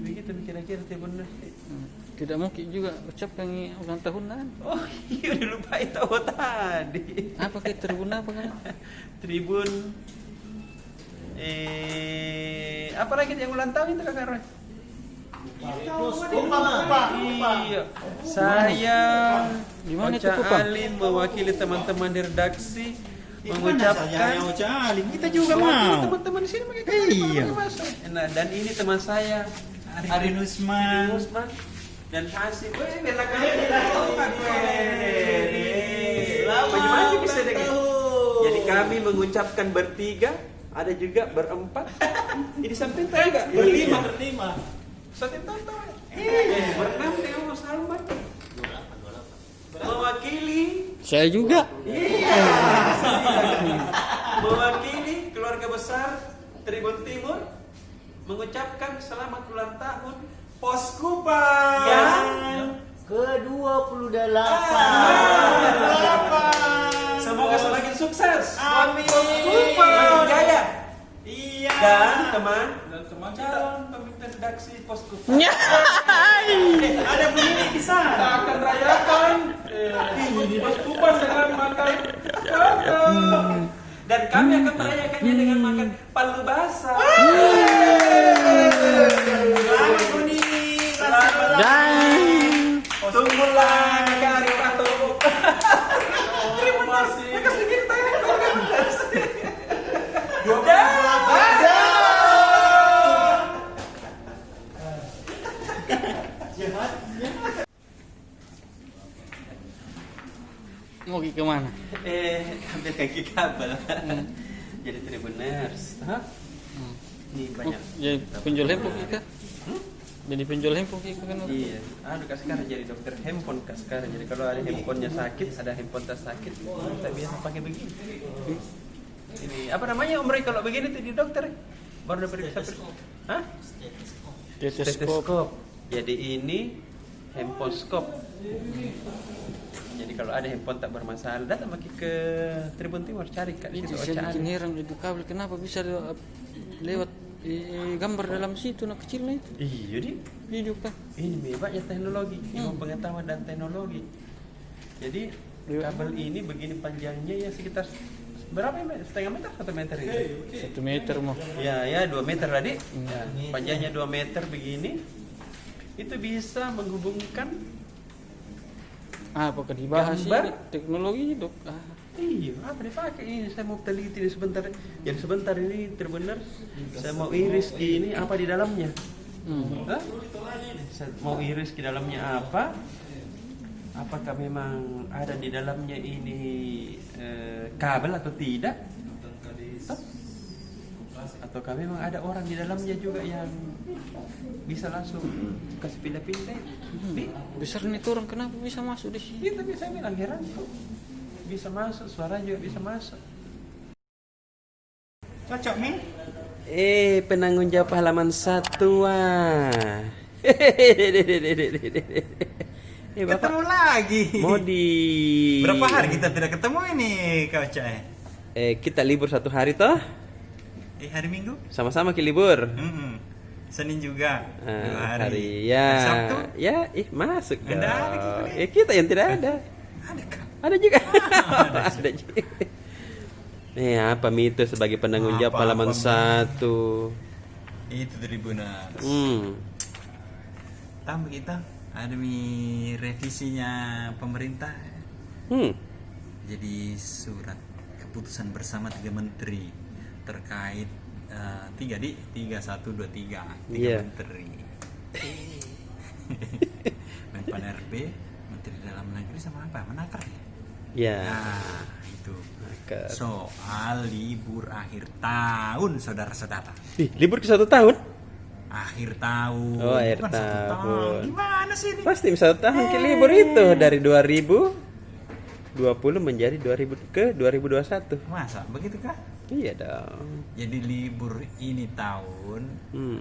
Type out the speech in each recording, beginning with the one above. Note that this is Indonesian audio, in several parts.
begitu kira-kira Tribuners. Tidak mungkin juga ucapkan ulang tahunan. Oh iya udah lupa itu tadi. Apa ke Tribun apa kan? Tribun apa lagi yang ulang tahun itu Kakak Roy? Iya. Saya Gimana itu, Ocha Kupang? Alim mewakili teman-teman di redaksi mengucapkan kita juga mau. teman-teman di sini pakai Iya. Nah, dan ini teman saya Arin Usman. Usman dan Hasib. Weh, bela kali. Bagaimana bisa dengan? Jadi kami mengucapkan bertiga, ada juga berempat. Ini sampai enggak? Berlima. Satu tonton. Berenam dengan Mas Salman. Mewakili Saya juga. mewakili keluarga besar Tribun Timur mengucapkan selamat ulang tahun Pos Kupang yang ke-28. semoga semakin sukses. Amin. Semakin jaya. Iya. Dan teman calon pemimpin redaksi Pos Kupang Ada bunyi di sana. kita akan rayakan Pos Kupang dengan makan dan kami akan merayakannya dengan makan palu basah. Selamat bunyi. Dan Tunggulah Kakak Arifanto. Masih kasih kita. mau pergi kemana? Ambil kaki kabel. Jadi Tribuners. Hah? Ini banyak. Jadi penjual handphone kita. Jadi penjual handphone kita kan. Iya, Kak sekarang jadi dokter handphone Kak sekarang. Jadi kalau ada handphonenya sakit, ada handphone tak sakit, kita biasa pakai begini. Ini apa namanya Om Roy kalau begini tuh di dokter? Baru diperiksa. Hah? Stetoskop. Jadi ini handphone scope. Jadi kalau ada handphone tak bermasalah, datang lagi ke Tribun Timur cari Kak Itu situ saya Ocha bikin Alim. heran itu kabel kenapa bisa lewat gambar dalam situ nak kecilnya itu. Iya di. Video kan. Ini hebatnya teknologi, ilmu pengetahuan dan teknologi. Jadi kabel ini begini panjangnya ya sekitar berapa ya? Setengah meter, 1 meter ini? 1 meter mau. Ya 2 meter tadi. Ya, panjangnya 2 meter begini. Itu bisa menghubungkan. Apakah dibahas Gambar? ini teknologi dok? Iya, apa dipakai ini? Saya mau teliti ini sebentar. Jadi sebentar ini terbenar. Saya mau iris ini apa di dalamnya? Hah? Saya mau iris di dalamnya apa? Apakah memang ada di dalamnya ini kabel atau tidak? Ataukah memang ada orang di dalamnya juga yang bisa langsung kasih pindah-pindah? Besar nih orang kenapa bisa masuk di sini? Itu bisa bilang heran kok. Bisa masuk, suara juga bisa masuk. Cocok nih. Penanggung jawab halaman 1 Bapak Ketemu lagi. mau di Berapa hari kita tidak ketemu ini Kak Ocha? Kita libur 1 hari toh? Hari Minggu? Sama-sama kita libur. Senin juga. 2 hari. Ya. Sabtu? Ya, masuk dong. Ada kita Kita yang tidak ada. Ada Kak. Ada juga. Ada juga. Apa Mito sebagai penanggung jawab Apa, halaman apa, 1? Itu Tribuners. Tahu kita ada revisinya pemerintah. Jadi surat keputusan bersama 3 menteri terkait 3 1 2 3 menteri. Menpan RB, Menteri Dalam Negeri sama apa? Menakar ya? Ya. Nah, itu Menakar. soal libur akhir tahun, saudara-saudara. Libur ke 1 tahun? Akhir tahun. Oh, akhir Bukan 1 tahun. Gimana sih ini? Pasti 1 tahun ke libur itu dari 2020 menjadi 2021. Masa begitu kah? Iya dong. Jadi libur ini tahun,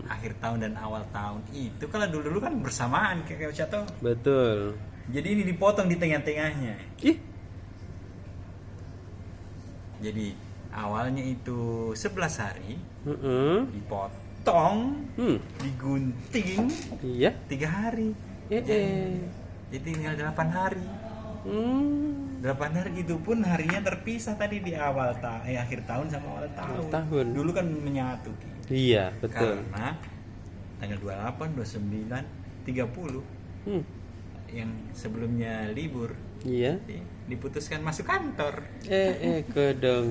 akhir tahun dan awal tahun itu kalau dulu kan bersamaan kayak Ocha. Betul. Jadi ini dipotong di tengah-tengahnya. Ih, Jadi awalnya itu 11 hari dipotong, digunting Iya. 3 hari. Jadi tinggal 8 hari. 8 hari itu pun harinya terpisah tadi di akhir tahun sama awal tahun. Dulu kan menyatu. Iya, betul. Karena tanggal 28, 29, 30 yang sebelumnya libur. Iya. Diputuskan masuk kantor. Kedong.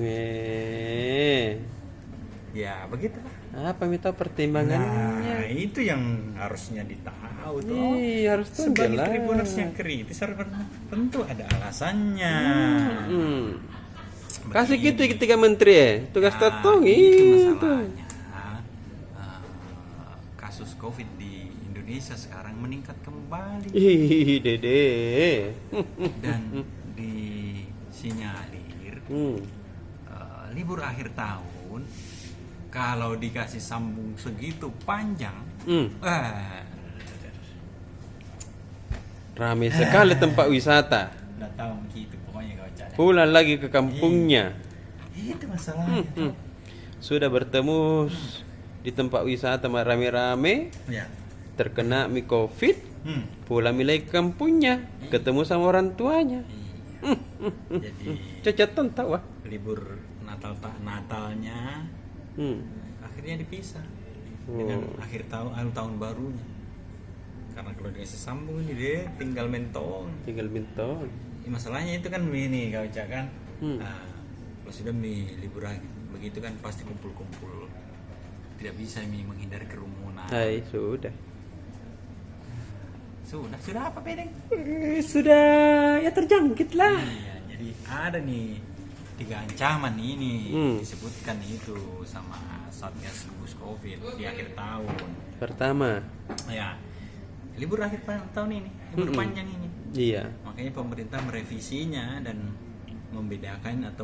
Ya, begitulah. Apa minta pertimbangannya? Nah, itu yang harusnya ditahu tuh. Iya, harus tahu Sebagai jelas. Tribuners yang kritis harus tentu ada alasannya. Kasih gitu ketika menteri ya. Tugas tatong itu itu. masalahnya. Kasus COVID di Indonesia sekarang meningkat kembali Ih, Dede. dan disinyalir libur akhir tahun kalau dikasih sambung segitu panjang, Ramai sekali tempat wisata. udah tahu begitu pokoknya kau cari. Pulang lagi ke kampungnya. Itu masalahnya. Sudah bertemu di tempat wisata rame-rame, Ya. terkena COVID, pulang lagi ke kampungnya, ketemu sama orang tuanya. Jadi Cacatan tahu ah. libur Natalnya akhirnya dipisah dengan akhir tahun barunya. Karena kalau dikasih sambung ini deh tinggal mentong. Tinggal bintang. Masalahnya itu kan ini kau cak kan. Nah, kalau sudah libur begitu kan pasti kumpul-kumpul. Tidak bisa menghindari kerumunan. Hai, sudah. Sudah apa Pedeng? Sudah ya terjangkit lah. Iya, jadi ada nih 3 ancaman ini disebutkan itu sama Satgas gugus COVID di akhir tahun. Pertama, Ya, libur akhir tahun ini, libur panjang ini. iya. Makanya pemerintah merevisinya dan membedakan atau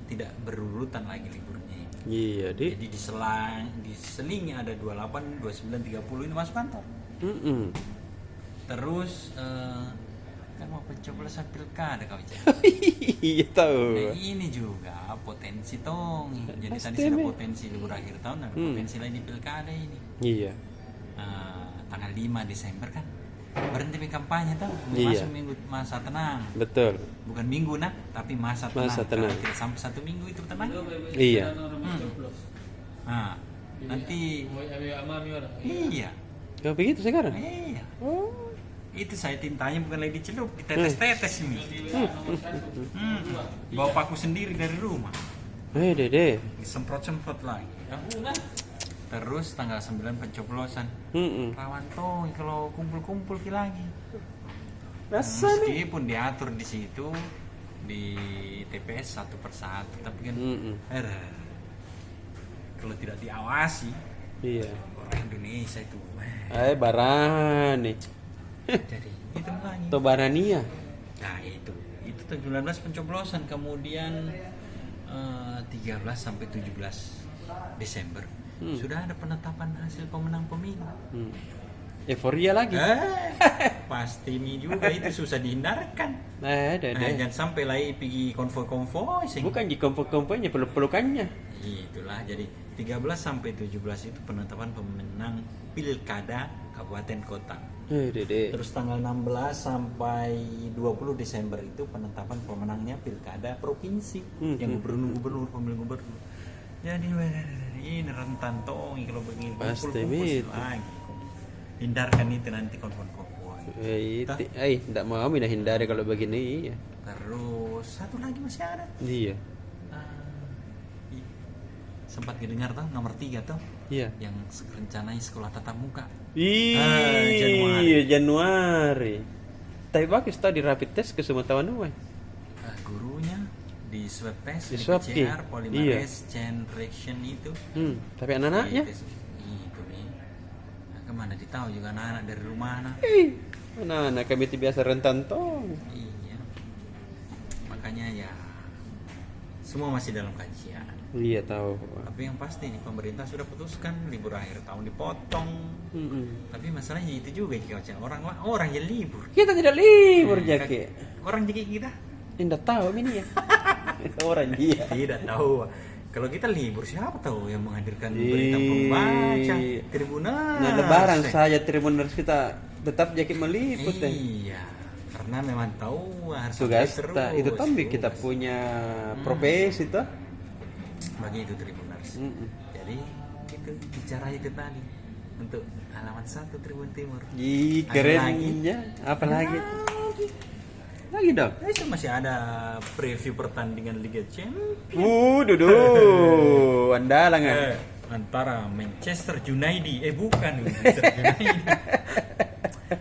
tidak berurutan lagi liburnya. Iya, Dik. Jadi diselingi ada 28, 29, 30 ini masuk kantor. Terus kan mau pencoblosan pilkada kau cak. Iya tahu. Nah, ini juga potensi tong. Jadi tadi Pasti, sudah Mi. potensi libur akhir tahun, ada potensi lagi di pilkada ini. Iya. Tanggal 5 Desember kan berhenti kampanye tau. Iya. Masuk minggu masa tenang. Betul. Bukan minggu nak, tapi masa tenang. Masa tenang. Kalau tidak sampai 1 minggu itu tenang. Iya. Nah, nanti iya. Kau begitu sekarang? Iya. Oh. Itu saya tintanya bukan lagi dicelup, ditetes-tetes ini. Bawa paku sendiri dari rumah. Dede. Disemprot-semprot lagi. Terus tanggal 9 pencoblosan. Rawan toh kalau kumpul-kumpul lagi. Rasanya. Meskipun diatur di situ di TPS satu persatu, tapi kan kalau tidak diawasi, Iya. orang Indonesia itu Barani. jadi itu lagi. Atau Barania. Nah itu 19 pencoblosan, kemudian 13 sampai 17 Desember sudah ada penetapan hasil pemenang pemilu. Euforia lagi. Pasti ini juga itu susah dihindarkan. Dede. Jangan sampai lagi pergi konvoi-konvoi sih. Bukan di kompok-kompoknya, peluk-pelukannya. Itulah, jadi 13 sampai 17 itu penetapan pemenang pilkada kabupaten kota. Dede. Terus tanggal 16 sampai 20 Desember itu penetapan pemenangnya pilkada provinsi, yang gubernur, pemilihan gubernur. Jadi ini rentan tong kalau begini Pasti, kumpul Mit. lagi. Hindarkan itu nanti konvoi. Tidak mau mina hindari kalau begini. Iya. Terus satu lagi masih ada. Iya. Sempat dengar tuh nomor 3 tuh Iya. yang rencananya sekolah tatap muka. Januari. Tapi bagus tadi rapid test ke semua tahun gue. Gurunya di swab test, Di di swab, PCR, iya. polymerase chain reaction itu. Tapi anak-anaknya? Itu nih. Nah, kemana ditahu juga anak-anak dari rumah anak. Anak-anak kami itu biasa rentan tong. Iya. Makanya ya semua masih dalam kajian. Iya tahu. Tapi yang pasti nih pemerintah sudah putuskan libur akhir tahun dipotong. Tapi masalahnya itu juga jika orang yang libur. Kita tidak libur Jaki. Orang jadi kita Tidak tahu ini ya. Orang dia. tidak tahu. Kalau kita libur siapa tahu yang menghadirkan berita pembaca Tribuners. Nah, lebaran saja Tribuners kita tetap jadi meliput deh. Iya, karena memang tahu harus Tugas update kita itu Tombi kita punya profesi tuh. bagi itu Tribuners. Jadi itu bicara itu tadi untuk halaman 1 Tribun Timur. Ih, Ada kerennya. Apa lagi? Lagi dong. Itu masih ada preview pertandingan Liga Champions. Dudu. Andalan kan. Antara Manchester United, bukan Manchester United.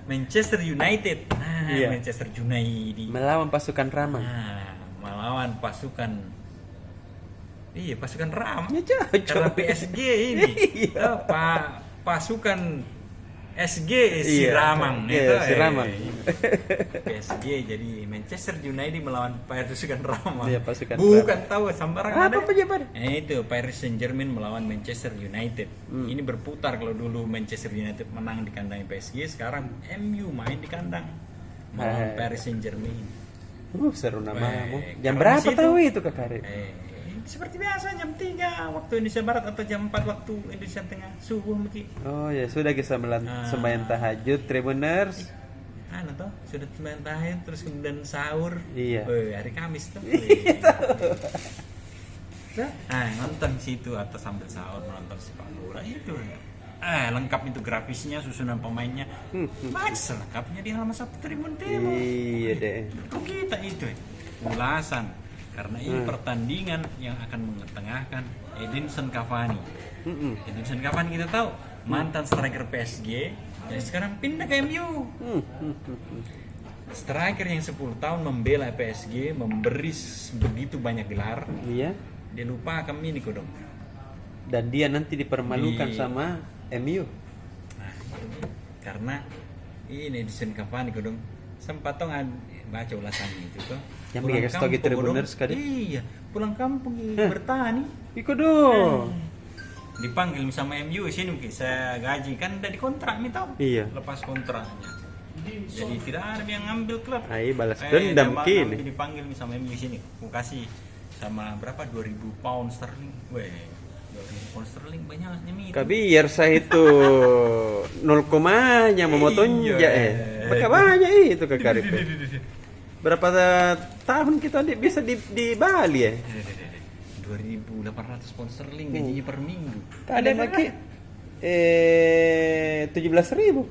Manchester United. Iya. Manchester United. Melawan pasukan Rama. Melawan pasukan pasukan Ram. Ya, cocok. Karena PSG ini. Pasukan SG si Iya, Ramang iya, itu. si Ramang. PSG jadi Manchester United melawan pasukan Ramang. Iya, pasukan Bukan tahu sembarangan Apa ada. pejabat? Itu Paris Saint-Germain melawan Manchester United. Ini berputar kalau dulu Manchester United menang di kandang PSG, sekarang MU main di kandang melawan Paris Saint-Germain. Seru namamu. Baik, Jam karena berapa di situ- tahu itu Kak Karim? Seperti biasa jam 3 waktu Indonesia Barat atau jam 4 waktu Indonesia Tengah subuh mungkin. Oh ya sudah kita sembahyang tahajud Tribuners. Toh sudah sembahyang tahajud terus kemudian sahur. Iya. Hari Kamis tuh. Nonton situ atau sambil sahur nonton sepak bola itu. Lengkap itu grafisnya, susunan pemainnya. Baca selengkapnya di halaman 1 Tribun Timur. Iya deh. Kok kita itu ulasan karena ini pertandingan yang akan mengetengahkan Edinson Cavani. Edinson Cavani kita tahu mantan striker PSG yang sekarang pindah ke MU. Striker yang 10 tahun membela PSG, memberi begitu banyak gelar. Iya. Dia lupa kami ini kodong. Dan dia nanti dipermalukan Di- sama MU. Karena ini Edinson Cavani kodong sempat tong baca ulasannya itu tuh. Yang Pulang bikin stogi kampung, Tribuners kodong. kali. Iya, pulang kampung bertani. Iko dong. Dipanggil sama MU sini mungkin saya gaji kan udah dikontrak nih tau. Iya. Lepas kontraknya. Jadi tidak ada yang ngambil klub. Balas dendam kini. Dipanggil sama MU sini. Aku kasih sama berapa 2.000 pound sterling. Weh, 2.000 pound sterling banyaknya mi. Kabiar saya itu 0 komanya memotongnya Pakai banyak itu Kak Karim. Berapa tahun kita bisa di Bali ya? 2.800 pound sterling gajinya per minggu. Ada lagi 17.000.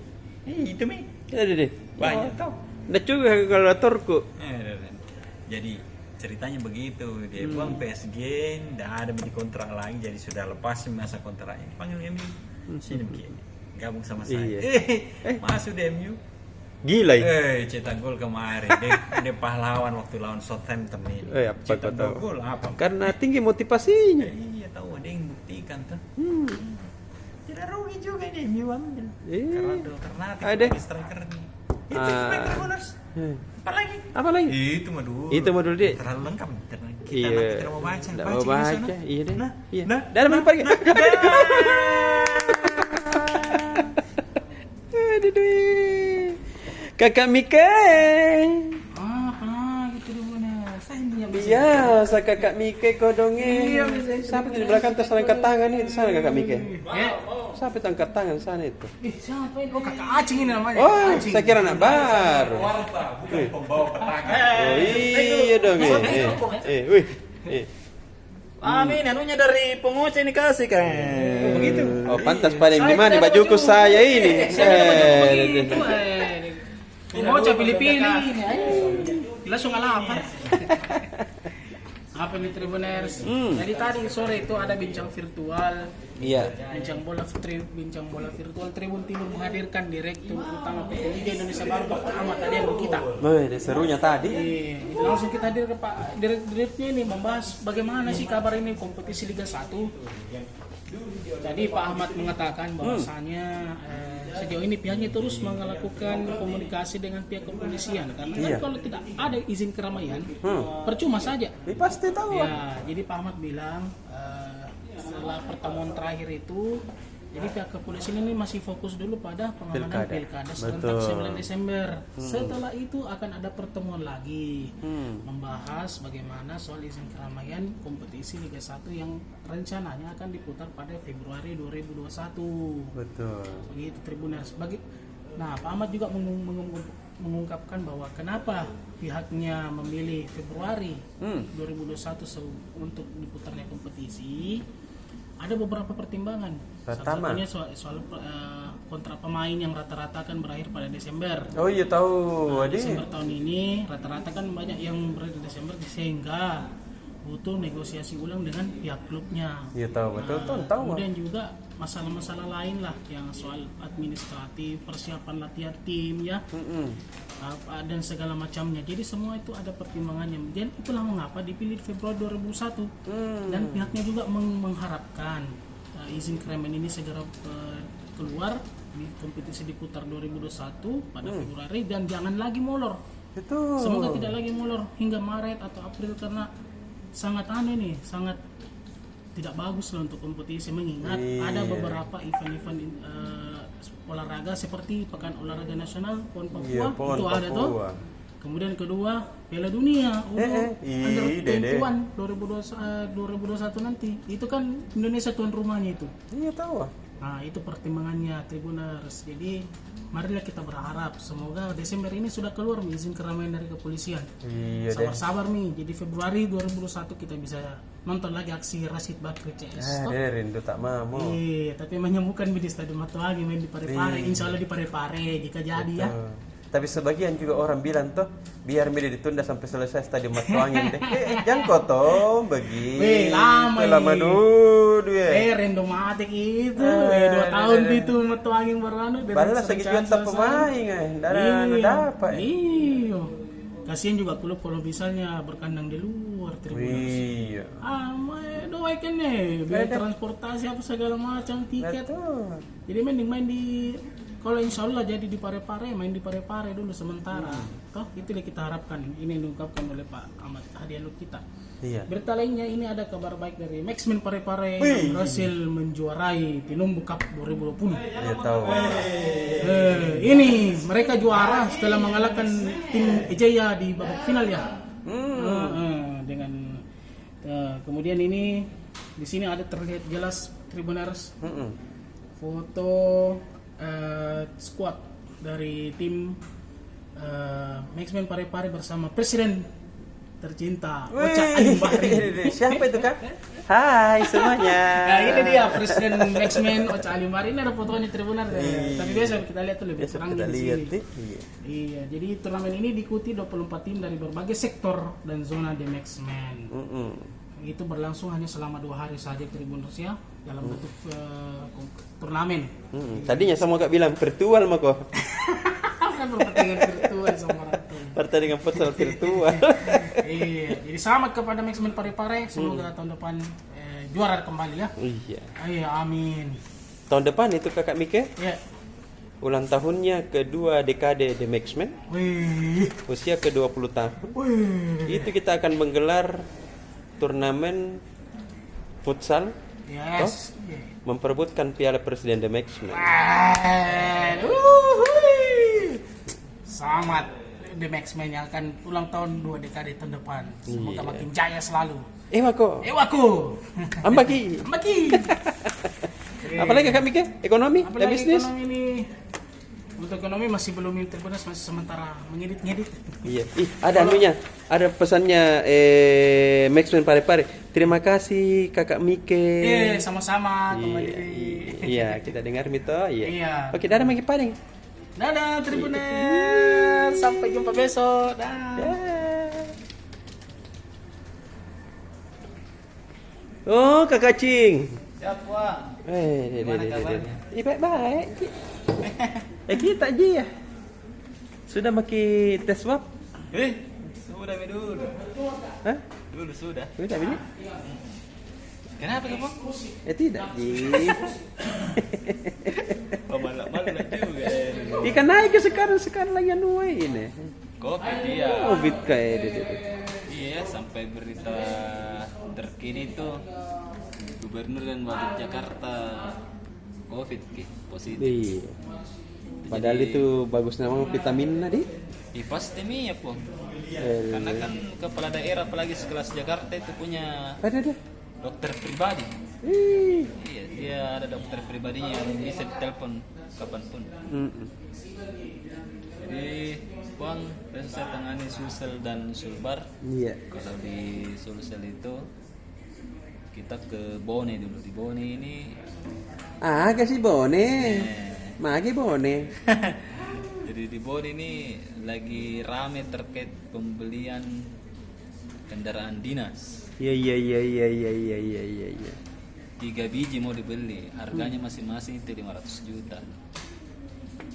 Itu mi. Ada deh. Banyak tau. Udah juga kalkulatorku. Jadi ceritanya begitu, dia buang PSG, tidak ada di kontrak lagi, jadi sudah lepas masa kontraknya. Panggil MU, sini begini, gabung sama saya. Iya. Masuk di MU. Gila ya. Cetak gol kemarin, dia pahlawan waktu lawan Southampton ini. Apa Cetak kau tahu? gol apa? Karena tinggi motivasinya. Iya tahu ada yang buktikan tuh. Tidak rugi juga ini MU ambil. Karena Ada. striker nih. Itu striker bonus. Apa lagi? Itu mah dulu deh. terlalu lengkap. Kita Iya. nanti tidak mau baca. Tidak mau baca. Iya deh. Iya. Nah, Dalam pergi. Aduh. Kakak Mika. Gitu dulu nah. Saya punya Biasa kakak Mika kodongnya. Siapa di belakang tas angkat tangan itu sana kakak Mika. Siapa itu angkat tangan sana itu? siapa ini? Oh, kakak Acing ini namanya. Oh, saya kira anak baru. Bukan pembawa petaka. Oh iya dong. Wih. Amin, anunya dari pengoceh ini kasih kan. Begitu. Oh, pantas paling di mana bajuku saya ini. Mau pilih-pilih. Langsung lapar. Apa nih Tribuners? Jadi tadi sore itu ada bincang virtual. Iya. Bincang bola virtual Tribun Timur menghadirkan direktur utama PT Liga Indonesia Baru Pak Ahmad tadi yang kita. Wih, serunya tadi. Itu langsung kita hadir ke Pak direkturnya ini membahas bagaimana sih kabar ini kompetisi Liga 1. Jadi Pak Ahmad mengatakan bahwasannya sejauh ini pihaknya terus melakukan komunikasi dengan pihak kepolisian karena kan kalau tidak ada izin keramaian percuma saja. Pasti tahu. Ya, jadi Pak Ahmad bilang setelah pertemuan terakhir itu Jadi pihak kepolisian ini masih fokus dulu pada pengamanan pilkada serentak Betul. 9 Desember. Setelah itu akan ada pertemuan lagi membahas bagaimana soal izin keramaian kompetisi Liga 1 yang rencananya akan diputar pada Februari 2021. Betul. Begitu Tribuners. Nah, Pak Ahmad juga mengungkapkan bahwa kenapa pihaknya memilih Februari 2021 untuk diputarnya kompetisi. Ada beberapa pertimbangan. Pertama, salah satunya soal kontrak pemain yang rata-rata akan berakhir pada Desember. oh iya tahu, Desember tahun ini rata-rata kan banyak yang berakhir di Desember, sehingga butuh negosiasi ulang dengan pihak klubnya. Iya tahu, betul tahu. Kemudian juga masalah-masalah lain lah yang soal administratif, persiapan latihan tim ya, dan segala macamnya. Jadi semua itu ada pertimbangannya. Dan itulah mengapa dipilih Februari 2001. Dan pihaknya juga mengharapkan izin keramaian ini segera keluar, di kompetisi diputar 2021 pada Februari dan jangan lagi molor. Betul. Semoga tidak lagi molor hingga Maret atau April karena sangat aneh nih, sangat tidak bagus lah untuk kompetisi, mengingat ada beberapa event-event olahraga seperti Pekan Olahraga Nasional PON Papua, Iya, PON itu ada tuh. Papua. Kemudian kedua Piala Dunia Under 21 2021 nanti. Itu kan Indonesia tuan rumahnya itu. Iya tahu. Nah, itu pertimbangannya Tribuners. Jadi marilah kita berharap semoga Desember ini sudah keluar izin keramaian dari kepolisian. Iya deh. Sabar-sabar nih. Jadi Februari 2021 kita bisa nonton lagi aksi Rashid Bakri CS. Rindu tak mau. Iya, tapi menyembuhkan di Stadion Matuagi, main di Parepare. Insya Allah di Parepare jika jadi ya. Tapi sebagian juga orang bilang tuh biar media ditunda sampai selesai Stadion Matuangin deh. Jangkau toh begini. Lama dulu ya. Rendomatik itu. 2 tahun itu Matuangin beranu. Balas lagi jual tak pemain dapat. Iya. Kasihan juga klub kalau misalnya berkandang di luar Tribuners. Iya. Doakan nih, biaya transportasi apa segala macam, tiket. Betul. Jadi mending main di, kalau insya Allah jadi di Parepare, main di Parepare dulu sementara. Toh itu yang kita harapkan. Ini diungkapkan oleh Pak Ahmad Hadiah kita. Iya. Berita lainnya ini ada kabar baik dari Maxmen Parepare yang berhasil menjuarai Tinumbu Cup 2020. Iya tahu. Ini mereka juara setelah mengalahkan tim Ejaya di babak final ya. Dengan kemudian ini di sini ada terlihat jelas Tribuners foto squad dari tim Maxmen Parepare bersama Presiden tercinta Ocha Alimbari. Siapa itu Kak? Hai semuanya. Nah ini dia Presiden Maxmen Ocha Alimbari. Ini ada fotonya Tribuners. Tapi biasa kita lihat tuh lebih terang di sini. Iya, jadi turnamen ini diikuti 24 tim dari berbagai sektor dan zona di Maxmen. Itu berlangsung hanya selama 2 hari saja Tribuners ya, dalam bentuk turnamen. Tadinya sama Kak bilang virtual mah kok. Kan pertandingan virtual sama ratu. Pertandingan futsal virtual. Iya, jadi selamat kepada Maxmen Parepare, semoga tahun depan juara kembali ya. Iya. Iya, amin. Tahun depan itu Kakak Mike Ya. ulang tahunnya kedua dekade The Maxmen, Wih. usia ke-20 tahun. Wih. Itu kita akan menggelar turnamen futsal Yes. memperebutkan Piala Presiden The Maxmen. Selamat The Maxmen yang akan ulang tahun 2 dekade tahun depan. Semoga makin jaya selalu. Mako. Ewaku. Ambaki. Maki. Apalagi Kak Mike? Ekonomi? Dan Apalagi bisnis? ekonomi ini. Untuk ekonomi masih belum Tribuners, masih sementara ngedit. Iya. Ada anunya. Ada pesannya Maxmen Parepare. Terima kasih Kakak Mike. Sama-sama kembali. Iya, kita dengar Mito. Iya. Iya. Oke, dadah Mike paling. Dadah Tribuners. Sampai jumpa besok. Oh, Kakak Cing. Siapa? Gimana kabarnya? Baik-baik. Kita Ji ya. Sudah maki tes swab? Sudah dulu. Hah? Dulu sudah. Sudah ini? Kenapa kamu? Tidak, Ji. Malam-malam juga. Ikan naik ke sekarang lagi anu ini. Covid dia. Covid kayak itu. Iya, sampai berita terkini tuh Gubernur dan Wagub Jakarta COVID positif. Iya. Padahal Jadi- itu bagus nama vitamin di. Pasti ya po. Karena kan kepala daerah apalagi sekelas Jakarta itu punya Ada. dokter pribadi. Ih. Iya, dia ada dokter pribadinya yang bisa ditelepon kapanpun. Mm-mm. Jadi Bang, besok saya tangani Sulsel dan Sulbar. Iya. Kalau di Sulsel itu kita ke Bone dulu. Di Bone ini Kasih bone. Magi bone. jadi di Bone ini lagi rame terkait pembelian kendaraan dinas. Iya. 3 biji mau dibeli, harganya masing-masing itu 500 juta.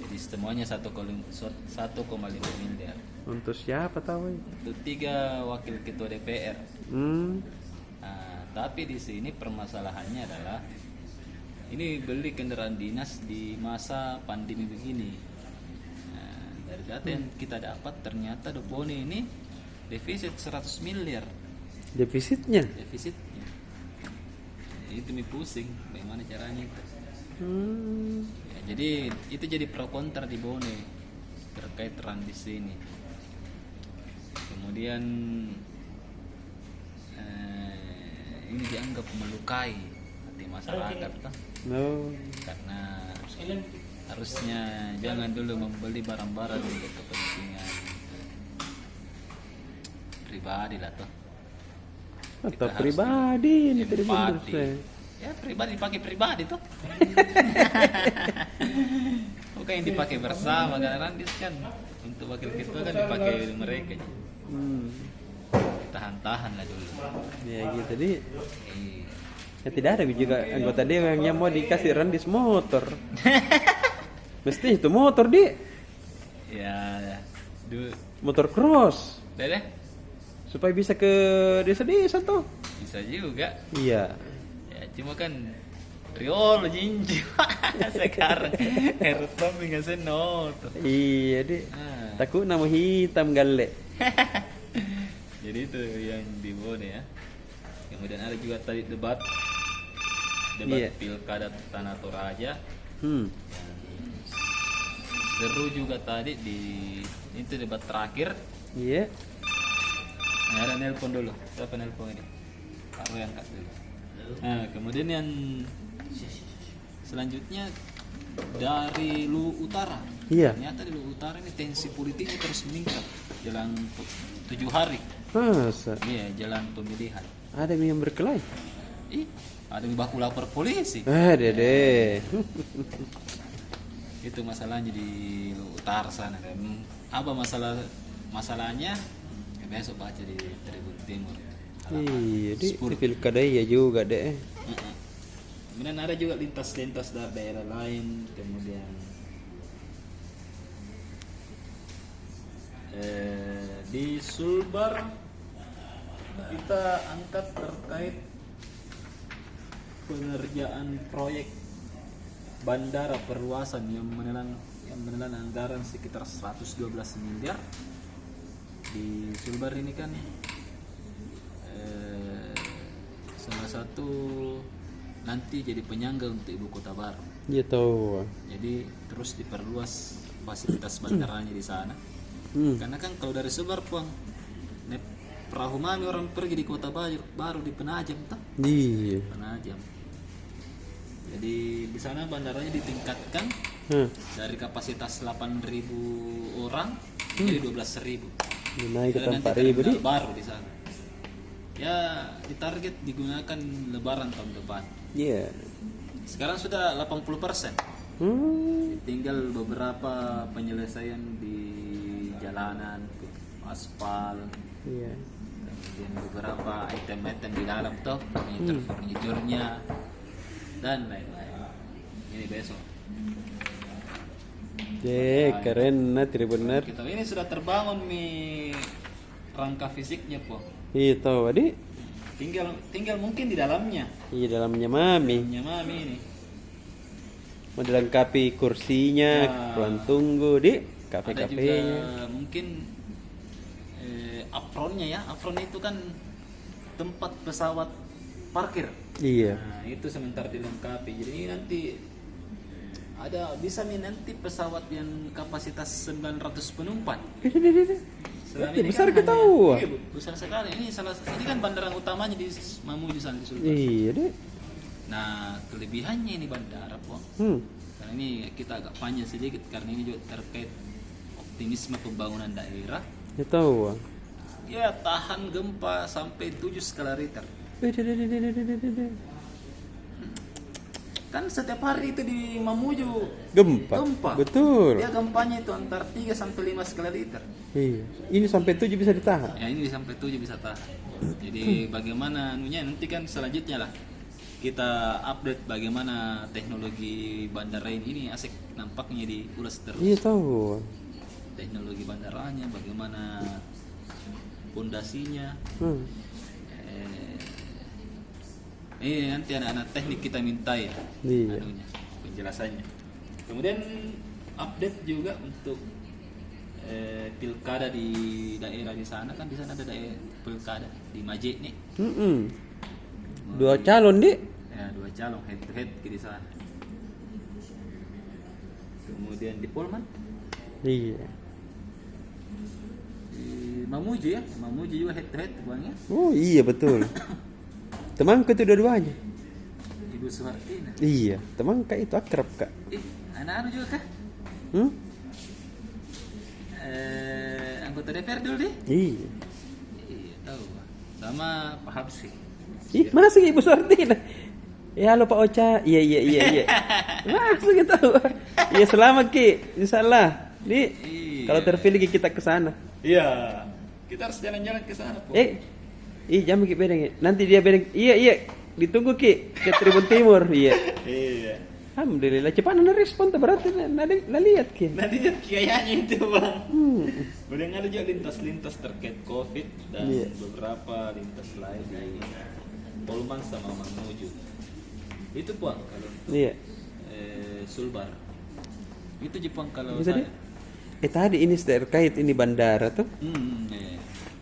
Jadi semuanya 1,5 miliar. Untuk siapa tahu? Untuk 3 wakil ketua DPR. Nah, tapi di sini permasalahannya adalah ini beli kendaraan dinas di masa pandemi begini. Nah, dari data yang kita dapat ternyata Bone ini defisit 100 miliar Defisitnya. defisitnya. Itu mi pusing, bagaimana caranya itu? Ya, jadi itu jadi pro kontra di Bone terkait Randis ini. Kemudian ini dianggap melukai hati masyarakat kan? No. Karena harusnya jangan dulu membeli barang-barang untuk kepentingan pribadi lah toh. Atau Kita harus pribadi ini tadi bener empati. saya. Ya pribadi pakai pribadi tuh. Bukan yang dipakai bersama kan Randis kan untuk wakil ketua kan dipakai mereka. Tahan-tahan lah dulu. Ya gitu tadi. Iya. Ya, tidak ada juga anggota dewan yang mau dikasih Randis motor. Mesti itu motor Ya, motor cross deh supaya bisa ke desa-desa tuh. bisa juga. Iya. Ya cuma kan Riolo jinju sekarang Herut Bambi nggak senot. Iya deh. Ah. Takut nama hitam gale. Jadi itu yang di Bone ya. Kemudian ada juga tadi debat Iya. pilkada Tanah Toraja. Seru juga tadi di itu debat terakhir. Iya. Nah, ada nelpon dulu. Siapa nelpon ini? Pak Roy angkat dulu. Nah, kemudian yang selanjutnya dari Lu Utara. Iya. Ternyata di Lu Utara ini tensi politiknya terus meningkat jelang 7 hari. Masa Iya, jelang pemilihan. ada yang berkelahi? Ada yang baku lapor polisi. Deh. Itu masalahnya di Lu Utara sana. Dan apa masalahnya? Ya, besok baca di Tribun Timur. Iya, di 10. pilkada iya juga deh. Kemudian ada juga lintas-lintas dari daerah lain. Kemudian di Sulbar kita angkat terkait pengerjaan proyek bandara perluasan yang menelan anggaran sekitar 112 miliar. Di Sulbar ini kan salah satu nanti jadi penyangga untuk ibu kota baru. Iya tahu. Jadi terus diperluas fasilitas bandaranya di sana. Karena kan kalau dari Sulbar puang naik perahu mami orang pergi di kota baru di Penajam tuh. Iya. Penajam. Jadi di sana bandaranya ditingkatkan dari kapasitas 8.000 orang jadi 12.000. Naik ke Nanti 4.000 di. baru di sana. Ya ditarget digunakan Lebaran tahun depan. Iya. Sekarang sudah 80%. Tinggal beberapa penyelesaian di jalanan, aspal, Iya. kemudian beberapa item-item di dalam tuh, furniturnya dan lain-lain. Ini besok. Keren nah benar. Kita ini sudah terbangun rangka fisiknya po. Iya tahu adik. Tinggal mungkin di dalamnya. Iya dalamnya mami. Dalamnya mami ini. Mau dilengkapi kursinya, ruang tunggu di Ada juga kafe-kafenya. mungkin apronnya ya. Apron itu kan tempat pesawat parkir. Iya. Nah, itu sementara dilengkapi. Jadi ini nanti Ada bisa nih nanti pesawat yang kapasitas 900 penumpang. Selama ini besar kan kita hanya- tahu. Iya, Bu. Besar sekali. Ini kan bandara utamanya di Mamuju sana di Sultan. Iya deh. Nah, kelebihannya ini bandara, Pak. Karena ini kita agak panjang sedikit karena ini juga terkait optimisme pembangunan daerah. Ya tahu. Ya, tahan gempa sampai 7 skala Richter. Kan setiap hari itu di Mamuju Gempa. Betul. Dia gempanya itu antara 3 sampai 5 skala Richter. Iya. Ini sampai 7 bisa ditahan. Ya, ini sampai 7 bisa tahan. Jadi bagaimana anunya nanti kan selanjutnya lah kita update bagaimana teknologi bandara ini asik nampaknya diulas terus. Iya tahu. Teknologi bandaranya, bagaimana pondasinya. Ini nanti anak-anak teknik kita minta ya Iya. anunya, penjelasannya. Kemudian update juga untuk pilkada di daerah di sana, kan di sana ada daerah pilkada di Majid nih. 2 calon deh. Ya, 2 calon head to head di sana. Kemudian di Polman, Iya. di Mamuju ya, Mamuju juga head to head buangnya. Oh iya betul. Temanku itu dua-duanya. Ibu Suhartina. Iya, teman kak itu akrab kak. Anak-anak juga kah? Anggota DPR dulu deh. Iya. Iya, tahu. Sama Pak Habsi. Ih, masuk Ibu Suhartina. Ya halo Pak Ocha. Iya. Masuk kita tahu. Iya selamat Ki. Insyaallah. Di Iya. kalau terpilih kita ke sana. Iya. Kita harus jalan-jalan ke sana, Po. Jangan Ki bedeng. Nanti dia bedeng. Iya. Ditunggu Ki ke Tribun Timur. Iya. Iya. Alhamdulillah cepat ada respon tuh berarti nada lihat Ki. Nanti kayaknya itu, Bang. Udah ada juga lintas-lintas terkait Covid dan Iya. beberapa lintas lain di Polman sama Mamuju. Itu, Bang, kalau Iya. Sulbar. Itu Jepang kalau Bisa deh. Tadi ini terkait ini bandara tuh. Iya.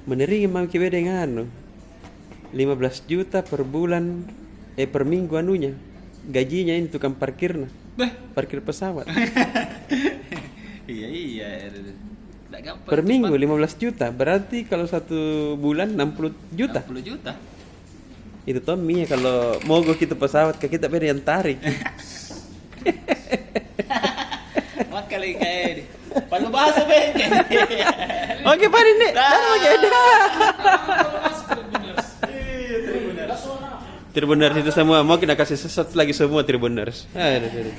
Menerima mau Ki bedeng anu. 15 juta per bulan per minggu anunya. Gajinya ini tukang parkirnya. Parkir pesawat. Iya. Nggak gampang. Per Jepang. minggu 15 juta. Berarti kalau 1 bulan 60 juta. 60 juta. Itu Tommy ya kalau mogok itu pesawat ke kita beda yang tarik. Makali kayak Palu bahasa bengkel. Oke, Pak ini. Tribuners itu semua mau kita kasih sesat lagi semua Tribuners. Aduh.